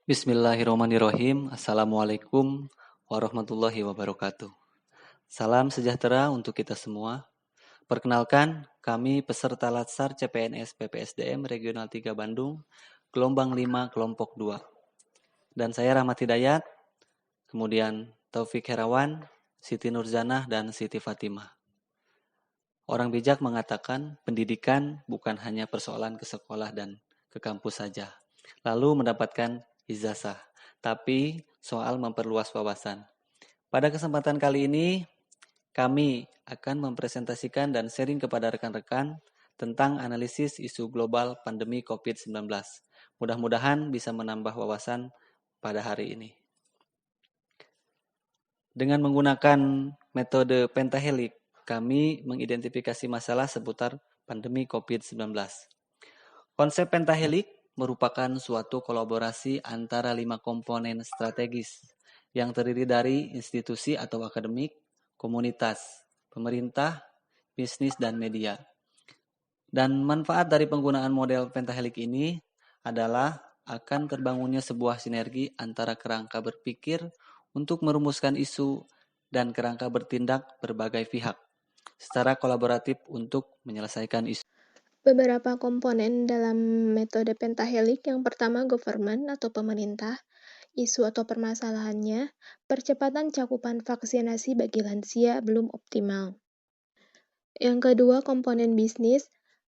Bismillahirrahmanirrahim. Assalamualaikum warahmatullahi wabarakatuh. Salam sejahtera untuk kita semua. Perkenalkan, kami peserta Latsar CPNS PPSDM Regional 3 Bandung, gelombang 5 kelompok 2. Dan saya Rahmat Hidayat, kemudian Taufik Herawan, Siti Nurzanah, dan Siti Fatimah. Orang bijak mengatakan pendidikan bukan hanya persoalan ke sekolah dan ke kampus saja, lalu mendapatkan ijazah, tapi soal memperluas wawasan. Pada kesempatan kali ini, kami akan mempresentasikan dan sharing kepada rekan-rekan tentang analisis isu global pandemi COVID-19. Mudah-mudahan bisa menambah wawasan pada hari ini. Dengan menggunakan metode pentahelik, kami mengidentifikasi masalah seputar pandemi COVID-19. Konsep pentahelik merupakan suatu kolaborasi antara 5 komponen strategis yang terdiri dari institusi atau akademik, komunitas, pemerintah, bisnis, dan media. Dan manfaat dari penggunaan model pentahelik ini adalah akan terbangunnya sebuah sinergi antara kerangka berpikir untuk merumuskan isu dan kerangka bertindak berbagai pihak secara kolaboratif untuk menyelesaikan isu. Beberapa komponen dalam metode pentahelik, yang pertama government atau pemerintah, isu atau permasalahannya, percepatan cakupan vaksinasi bagi lansia belum optimal. Yang kedua komponen bisnis,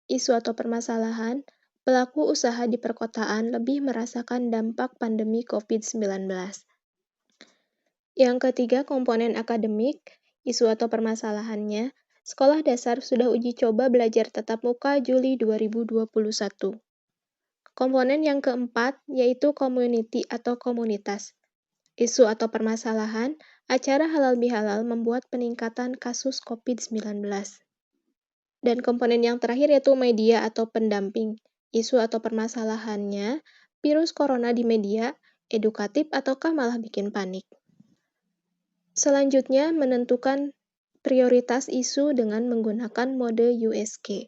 isu atau permasalahan, pelaku usaha di perkotaan lebih merasakan dampak pandemi COVID-19. Yang ketiga komponen akademik, isu atau permasalahannya, sekolah dasar sudah uji coba belajar tatap muka Juli 2021. Komponen yang keempat yaitu community atau komunitas. Isu atau permasalahan, acara halal bihalal membuat peningkatan kasus COVID-19. Dan komponen yang terakhir yaitu media atau pendamping. Isu atau permasalahannya, virus corona di media, edukatif ataukah malah bikin panik. Selanjutnya, menentukan prioritas isu dengan menggunakan mode USG.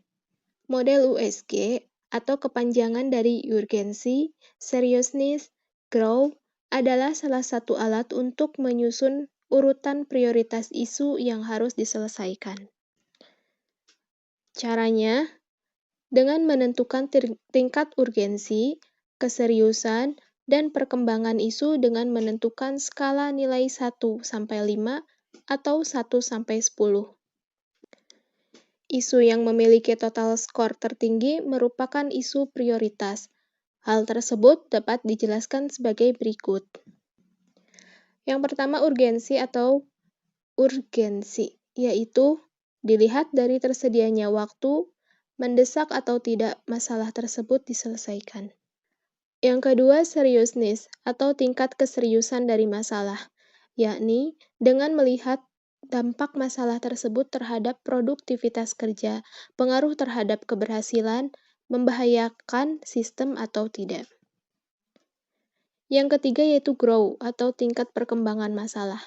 Model USG atau kepanjangan dari urgency, seriousness, grow adalah salah satu alat untuk menyusun urutan prioritas isu yang harus diselesaikan. Caranya, dengan menentukan tingkat urgensi, keseriusan, dan perkembangan isu dengan menentukan skala nilai 1 sampai 5 atau 1 sampai 10. Isu yang memiliki total skor tertinggi merupakan isu prioritas. Hal tersebut dapat dijelaskan sebagai berikut. Yang pertama urgensi atau urgensi, yaitu dilihat dari tersedianya waktu, mendesak atau tidak masalah tersebut diselesaikan. Yang kedua, seriousness atau tingkat keseriusan dari masalah, yakni dengan melihat dampak masalah tersebut terhadap produktivitas kerja, pengaruh terhadap keberhasilan, membahayakan sistem atau tidak. Yang ketiga yaitu grow atau tingkat perkembangan masalah,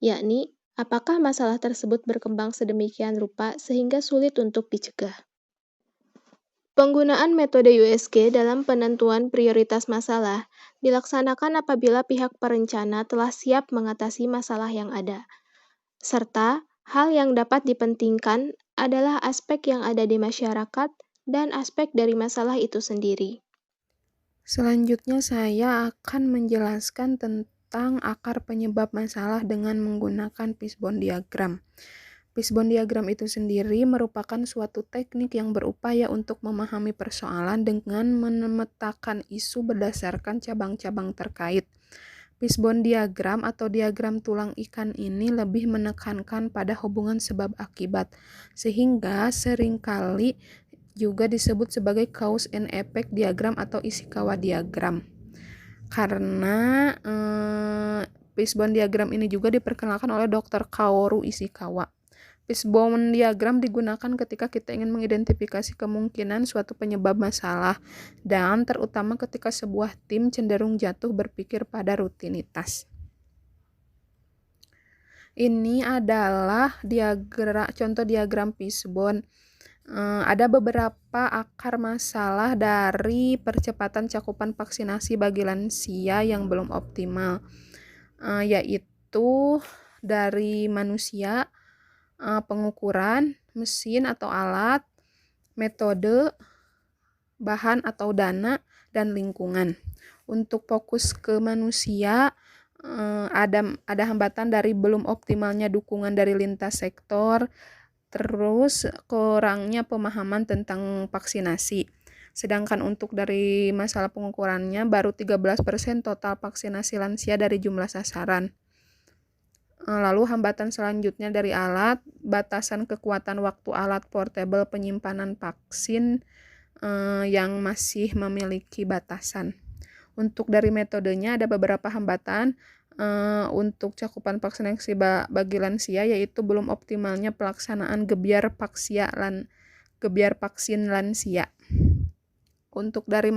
yakni apakah masalah tersebut berkembang sedemikian rupa sehingga sulit untuk dicegah. Penggunaan metode USG dalam penentuan prioritas masalah dilaksanakan apabila pihak perencana telah siap mengatasi masalah yang ada, serta hal yang dapat dipentingkan adalah aspek yang ada di masyarakat dan aspek dari masalah itu sendiri. Selanjutnya saya akan menjelaskan tentang akar penyebab masalah dengan menggunakan fishbone diagram. Fishbone diagram itu sendiri merupakan suatu teknik yang berupaya untuk memahami persoalan dengan memetakan isu berdasarkan cabang-cabang terkait. Fishbone diagram atau diagram tulang ikan ini lebih menekankan pada hubungan sebab akibat, sehingga seringkali juga disebut sebagai cause and effect diagram atau Ishikawa diagram. Karena fishbone diagram ini juga diperkenalkan oleh Dr. Kaoru Ishikawa. Fishbone diagram digunakan ketika kita ingin mengidentifikasi kemungkinan suatu penyebab masalah dan terutama ketika sebuah tim cenderung jatuh berpikir pada rutinitas. Ini adalah contoh diagram fishbone. Ada beberapa akar masalah dari percepatan cakupan vaksinasi bagi lansia yang belum optimal, yaitu dari manusia, pengukuran, mesin atau alat, metode, bahan atau dana, dan lingkungan. Untuk fokus ke manusia, ada hambatan dari belum optimalnya dukungan dari lintas sektor, terus kurangnya pemahaman tentang vaksinasi. Sedangkan untuk dari masalah pengukurannya, baru 13% total vaksinasi lansia dari jumlah sasaran. Lalu hambatan selanjutnya dari alat, batasan kekuatan waktu alat portable penyimpanan vaksin yang masih memiliki batasan. Untuk dari metodenya ada beberapa hambatan untuk cakupan vaksinasi bagi lansia, yaitu belum optimalnya pelaksanaan gebyar vaksin lansia. Untuk dari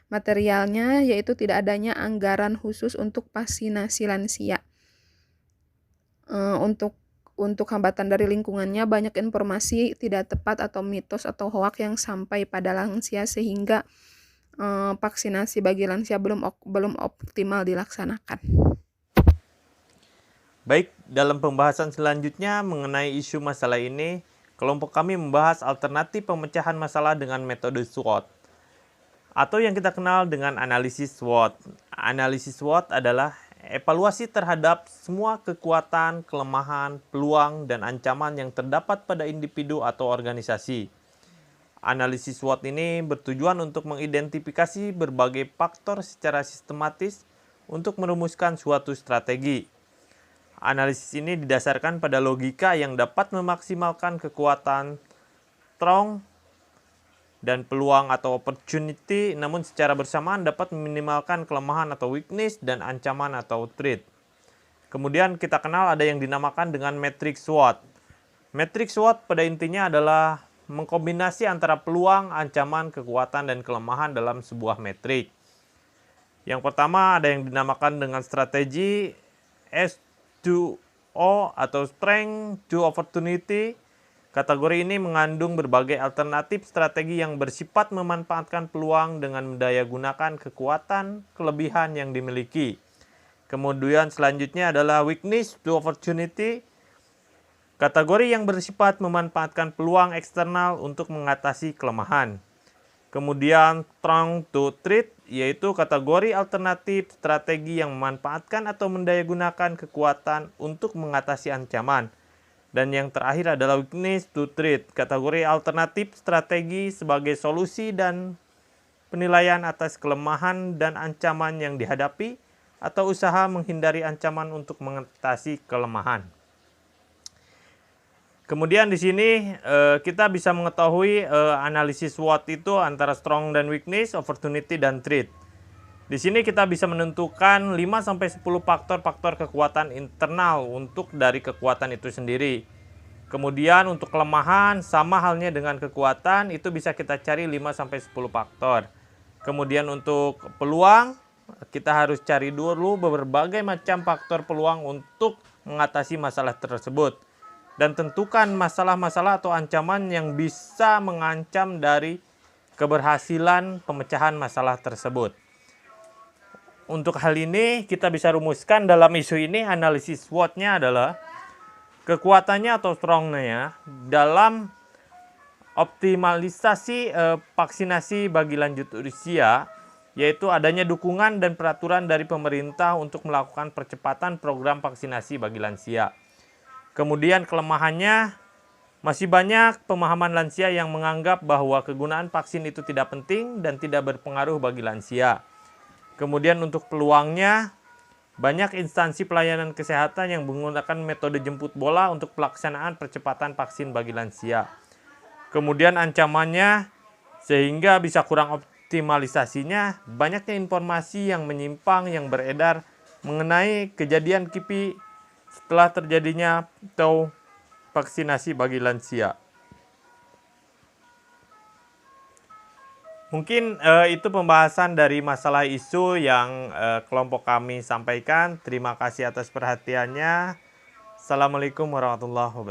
materialnya, yaitu tidak adanya anggaran khusus untuk vaksinasi lansia. Untuk hambatan dari lingkungannya, banyak informasi tidak tepat atau mitos atau hoak yang sampai pada lansia sehingga vaksinasi bagi lansia belum optimal dilaksanakan. Baik, dalam pembahasan selanjutnya mengenai isu masalah ini, kelompok kami membahas alternatif pemecahan masalah dengan metode SWOT, atau yang kita kenal dengan analisis SWOT. Analisis SWOT adalah evaluasi terhadap semua kekuatan, kelemahan, peluang, dan ancaman yang terdapat pada individu atau organisasi. Analisis SWOT ini bertujuan untuk mengidentifikasi berbagai faktor secara sistematis untuk merumuskan suatu strategi. Analisis ini didasarkan pada logika yang dapat memaksimalkan kekuatan, strong, dan peluang atau opportunity, namun secara bersamaan dapat meminimalkan kelemahan atau weakness dan ancaman atau threat. Kemudian kita kenal ada yang dinamakan dengan matriks SWOT. Matriks SWOT pada intinya adalah mengkombinasi antara peluang, ancaman, kekuatan, dan kelemahan dalam sebuah metrik. Yang pertama ada yang dinamakan dengan strategi S2O atau Strength to Opportunity. Kategori ini mengandung berbagai alternatif strategi yang bersifat memanfaatkan peluang dengan mendayagunakan kekuatan, kelebihan yang dimiliki. Kemudian selanjutnya adalah Weakness to Opportunity. Kategori yang bersifat memanfaatkan peluang eksternal untuk mengatasi kelemahan. Kemudian Strong to Threat, yaitu kategori alternatif strategi yang memanfaatkan atau mendayagunakan kekuatan untuk mengatasi ancaman. Dan yang terakhir adalah Weakness to Threat, kategori alternatif strategi sebagai solusi dan penilaian atas kelemahan dan ancaman yang dihadapi atau usaha menghindari ancaman untuk mengatasi kelemahan. Kemudian di sini kita bisa mengetahui analisis SWOT itu antara strong dan weakness, opportunity dan threat. Di sini kita bisa menentukan 5-10 faktor-faktor kekuatan internal untuk dari kekuatan itu sendiri. Kemudian untuk kelemahan sama halnya dengan kekuatan itu bisa kita cari 5-10 faktor. Kemudian untuk peluang kita harus cari dulu berbagai macam faktor peluang untuk mengatasi masalah tersebut. Dan tentukan masalah-masalah atau ancaman yang bisa mengancam dari keberhasilan pemecahan masalah tersebut. Untuk hal ini kita bisa rumuskan dalam isu ini analisis SWOT-nya adalah kekuatannya atau strong-nya dalam optimalisasi vaksinasi bagi lanjut usia, yaitu adanya dukungan dan peraturan dari pemerintah untuk melakukan percepatan program vaksinasi bagi lansia. Kemudian kelemahannya, masih banyak pemahaman lansia yang menganggap bahwa kegunaan vaksin itu tidak penting dan tidak berpengaruh bagi lansia. Kemudian untuk peluangnya, banyak instansi pelayanan kesehatan yang menggunakan metode jemput bola untuk pelaksanaan percepatan vaksin bagi lansia. Kemudian ancamannya, sehingga bisa kurang optimalisasinya, banyaknya informasi yang menyimpang yang beredar mengenai kejadian KIPI setelah terjadinya atau vaksinasi bagi lansia. Mungkin itu pembahasan dari masalah isu yang kelompok kami sampaikan. Terima kasih atas perhatiannya. Assalamualaikum warahmatullahi wabarakatuh.